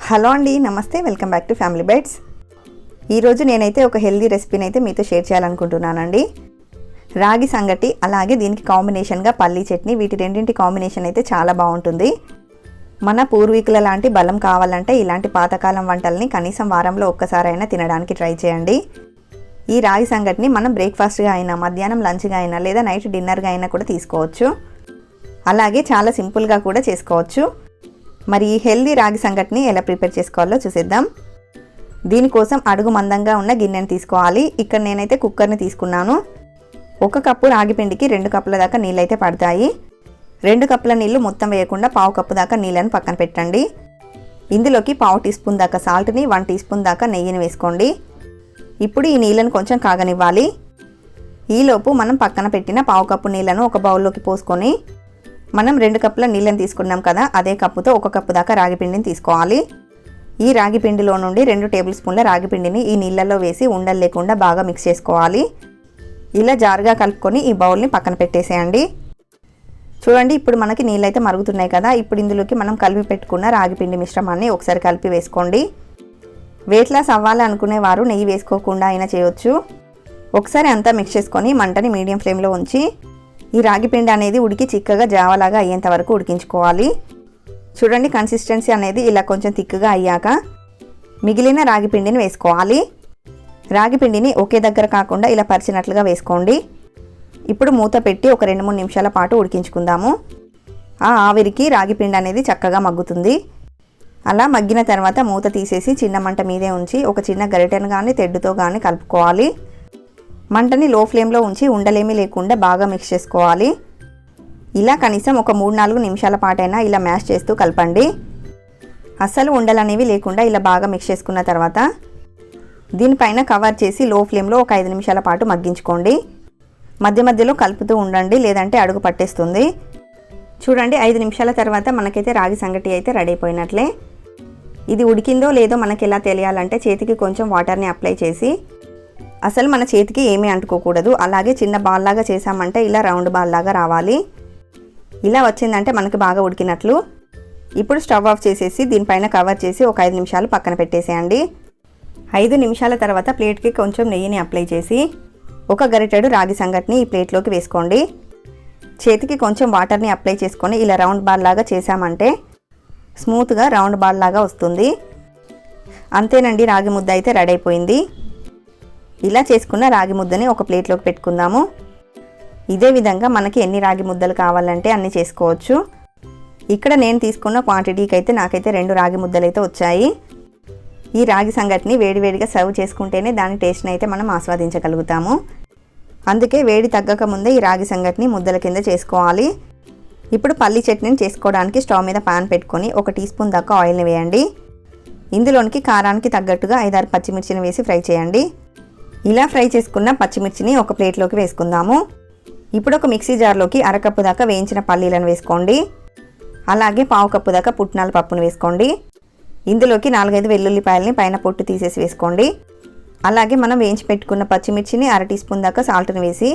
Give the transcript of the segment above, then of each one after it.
Hello అండి, నమస్తే. Welcome back to Family Bytes. ఈరోజు నేనైతే ఒక హెల్దీ రెసిపీని అయితే మీతో షేర్ చేయాలనుకుంటున్నానండి. రాగి సంగటి అలాగే దీనికి కాంబినేషన్గా పల్లీ చట్నీ, వీటి రెండింటి కాంబినేషన్ అయితే చాలా బాగుంటుంది. మన పూర్వీకుల లాంటి బలం కావాలంటే ఇలాంటి పాతకాలం వంటల్ని కనీసం వారంలో ఒక్కసారైనా తినడానికి ట్రై చేయండి. ఈ రాగి సంగటిని మనం బ్రేక్ఫాస్ట్గా అయినా, మధ్యాహ్నం లంచ్గా అయినా లేదా నైట్ డిన్నర్గా అయినా కూడా తీసుకోవచ్చు. అలాగే చాలా సింపుల్గా కూడా చేసుకోవచ్చు. మరి ఈ హెల్దీ రాగి సంగటిని ఎలా ప్రిపేర్ చేసుకోవాలో చూసేద్దాం. దీనికోసం అడుగు మందంగా ఉన్న గిన్నెని తీసుకోవాలి. ఇక్కడ నేనైతే కుక్కర్ని తీసుకున్నాను. 1 కప్పు రాగి పిండికి 2 కప్పుల దాకా నీళ్ళు అయితే పడతాయి. 2 కప్పుల నీళ్ళు మొత్తం వేయకుండా 1/2 కప్పు దాకా నీళ్ళని పక్కన పెట్టండి. ఇందులోకి 1/2 టీ స్పూన్ దాకా సాల్ట్ని, 1 టీ స్పూన్ దాకా నెయ్యిని వేసుకోండి. ఇప్పుడు ఈ నీళ్ళని కొంచెం కాగనివ్వాలి. ఈలోపు మనం పక్కన పెట్టిన 1/2 కప్పు నీళ్ళను ఒక బౌల్లోకి పోసుకొని, మనం 2 కప్పుల నీళ్ళని తీసుకున్నాం కదా, అదే కప్పుతో 1 కప్పు దాకా రాగి పిండిని తీసుకోవాలి. ఈ రాగి పిండిలో నుండి 2 టేబుల్ స్పూన్ల రాగి పిండిని ఈ నీళ్ళల్లో వేసి ఉండలు లేకుండా బాగా మిక్స్ చేసుకోవాలి. ఇలా జారుగా కలుపుకొని ఈ బౌల్ని పక్కన పెట్టేసేయండి. చూడండి, ఇప్పుడు మనకి నీళ్ళైతే మరుగుతున్నాయి కదా. ఇప్పుడు ఇందులోకి మనం కలిపి పెట్టుకున్న రాగి పిండి మిశ్రమాన్ని ఒకసారి కలిపి వేసుకోండి. వెయిట్ లాస్ అవ్వాలి అనుకునే వారు నెయ్యి వేసుకోకుండా అయినా చేయొచ్చు. ఒకసారి అంతా మిక్స్ చేసుకొని మంటని మీడియం ఫ్లేమ్లో ఉంచి ఈ రాగి పిండి అనేది ఉడికి చిక్కగా జావలాగా అయ్యేంత వరకు ఉడికించుకోవాలి. చూడండి, కన్సిస్టెన్సీ అనేది ఇలా కొంచెం తిక్కుగా అయ్యాక మిగిలిన రాగి పిండిని వేసుకోవాలి. రాగి పిండిని ఒకే దగ్గర కాకుండా ఇలా పరిచినట్లుగా వేసుకోండి. ఇప్పుడు మూత పెట్టి ఒక 2-3 నిమిషాల పాటు ఉడికించుకుందాము. ఆ ఆవిరికి రాగి పిండి అనేది చక్కగా మగ్గుతుంది. అలా మగ్గిన తర్వాత మూత తీసేసి చిన్న మంట మీదే ఉంచి ఒక చిన్న గరిటెను కానీ తెడ్డుతో కానీ కలుపుకోవాలి. మంటని లో ఫ్లేమ్లో ఉంచి ఉండలేమీ లేకుండా బాగా మిక్స్ చేసుకోవాలి. ఇలా కనీసం ఒక 3-4 నిమిషాల పాటైనా ఇలా మ్యాష్ చేస్తూ కలపండి. అస్సలు ఉండలు అనేవి లేకుండా ఇలా బాగా మిక్స్ చేసుకున్న తర్వాత దీనిపైన కవర్ చేసి లో ఫ్లేమ్లో ఒక 5 నిమిషాల పాటు మగ్గించుకోండి. మధ్య మధ్యలో కలుపుతూ ఉండండి, లేదంటే అడుగు పట్టేస్తుంది. చూడండి, 5 నిమిషాల తర్వాత మనకైతే రాగి సంగటి అయితే రెడీ అయిపోయినట్లే. ఇది ఉడికిందో లేదో మనకి ఎలా తెలియాలంటే చేతికి కొంచెం వాటర్ని అప్లై చేసి, అసలు మన చేతికి ఏమీ అంటుకోకూడదు, అలాగే చిన్న బాల్ లాగా చేసామంటే ఇలా రౌండ్ బాల్ లాగా రావాలి. ఇలా వచ్చిందంటే మనకి బాగా ఉడికినట్లు. ఇప్పుడు స్టవ్ ఆఫ్ చేసేసి దీనిపైన కవర్ చేసి ఒక 5 నిమిషాలు పక్కన పెట్టేసేయండి. 5 నిమిషాల తర్వాత ప్లేట్కి కొంచెం నెయ్యిని అప్లై చేసి ఒక గరిటెడు రాగి సంగటిని ఈ ప్లేట్లోకి వేసుకోండి. చేతికి కొంచెం వాటర్ని అప్లై చేసుకొని ఇలా రౌండ్ బాల్ లాగా చేసామంటే స్మూత్గా రౌండ్ బాల్ లాగా వస్తుంది. అంతేనండి, రాగి ముద్ద అయితే రెడీ అయిపోయింది. ఇలా చేసుకున్న రాగి ముద్దని ఒక ప్లేట్లోకి పెట్టుకుందాము. ఇదే విధంగా మనకి ఎన్ని రాగి ముద్దలు కావాలంటే అన్ని చేసుకోవచ్చు. ఇక్కడ నేను తీసుకున్న క్వాంటిటీకి అయితే నాకైతే 2 రాగి ముద్దలు అయితే వచ్చాయి. ఈ రాగి సంగటిని వేడివేడిగా సర్వ్ చేసుకుంటేనే దాని టేస్ట్ని అయితే మనం ఆస్వాదించగలుగుతాము. అందుకే వేడి తగ్గక ముందే ఈ రాగి సంగటిని ముద్దల కింద చేసుకోవాలి. ఇప్పుడు పల్లీ చట్నీని చేసుకోవడానికి స్టవ్ మీద పాన్ పెట్టుకొని 1 టీ స్పూన్ దాకా ఆయిల్ని వేయండి. ఇందులోనికి కారానికి తగ్గట్టుగా 5-6 పచ్చిమిర్చిని వేసి ఫ్రై చేయండి. ఇలా ఫ్రై చేసుకున్న పచ్చిమిర్చిని ఒక ప్లేట్లోకి వేసుకుందాము. ఇప్పుడు ఒక మిక్సీ జార్లోకి 1/2 కప్పు దాకా వేయించిన పల్లీలను వేసుకోండి. అలాగే 1/2 కప్పు దాకా పుట్నాల పప్పును వేసుకోండి. ఇందులోకి 4-5 వెల్లుల్లిపాయలని పైన పొట్టు తీసేసి వేసుకోండి. అలాగే మనం వేయించి పెట్టుకున్న పచ్చిమిర్చిని 1/2 టీ స్పూన్ దాకా సాల్ట్ని వేసి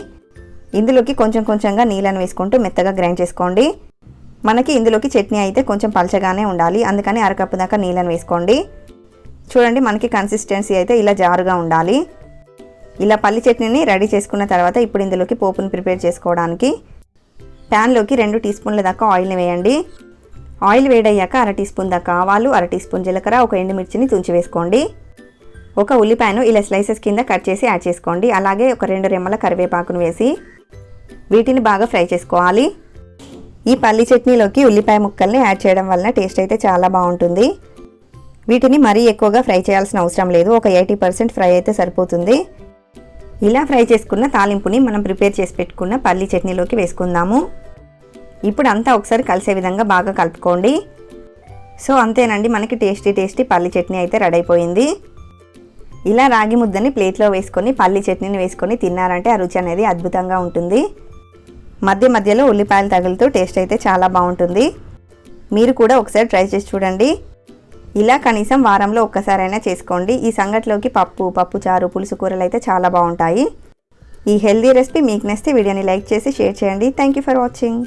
ఇందులోకి కొంచెం కొంచెంగా నీళ్ళని వేసుకుంటూ మెత్తగా గ్రైండ్ చేసుకోండి. మనకి ఇందులోకి చట్నీ అయితే కొంచెం పలచగానే ఉండాలి, అందుకని 1/2 కప్పు దాకా నీళ్ళని వేసుకోండి. చూడండి, మనకి కన్సిస్టెన్సీ అయితే ఇలా జారుగా ఉండాలి. ఇలా పల్లి చట్నీని రెడీ చేసుకున్న తర్వాత ఇప్పుడు ఇందులోకి పోపుని ప్రిపేర్ చేసుకోవడానికి ప్యాన్లోకి 2 టీ స్పూన్ల దాకా ఆయిల్ని వేయండి. ఆయిల్ వేడయ్యాక 1/2 టీ స్పూన్ దాకా ఆవాలు, 1/2 టీ స్పూన్ జీలకర్ర, ఒక ఎండుమిర్చిని తుంచి వేసుకోండి. ఒక ఉల్లిపాయను ఇలా స్లైసెస్ కింద కట్ చేసి యాడ్ చేసుకోండి. అలాగే ఒక 2 రెమ్మల కరివేపాకును వేసి వీటిని బాగా ఫ్రై చేసుకోవాలి. ఈ పల్లి చట్నీలోకి ఉల్లిపాయ ముక్కల్ని యాడ్ చేయడం వలన టేస్ట్ అయితే చాలా బాగుంటుంది. వీటిని మరీ ఎక్కువగా ఫ్రై చేయాల్సిన అవసరం లేదు, ఒక 80% ఫ్రై అయితే సరిపోతుంది. ఇలా ఫ్రై చేసుకున్న తాలింపుని మనం ప్రిపేర్ చేసి పెట్టుకున్న పల్లీ చట్నీలోకి వేసుకుందాము. ఇప్పుడు అంతా ఒకసారి కలిసే విధంగా బాగా కలుపుకోండి. సో అంతేనండి, మనకి టేస్టీ పల్లీ చట్నీ అయితే రెడీ అయిపోయింది. ఇలా రాగి ముద్దని ప్లేట్లో వేసుకొని పల్లీ చట్నీని వేసుకొని తిన్నారంటే ఆ రుచి అనేది అద్భుతంగా ఉంటుంది. మధ్య మధ్యలో ఉల్లిపాయలు తగులుతూ టేస్ట్ అయితే చాలా బాగుంటుంది. మీరు కూడా ఒకసారి ట్రై చేసి చూడండి. ఇలా కనీసం వారంలో ఒక్కసారైనా చేసుకోండి. ఈ సంగటిలోకి పప్పు చారు, పులుసు కూరలు అయితే చాలా బాగుంటాయి. ఈ హెల్దీ రెసిపీ మీకు నచ్చితే వీడియోని లైక్ చేసి షేర్ చేయండి. Thank you for watching.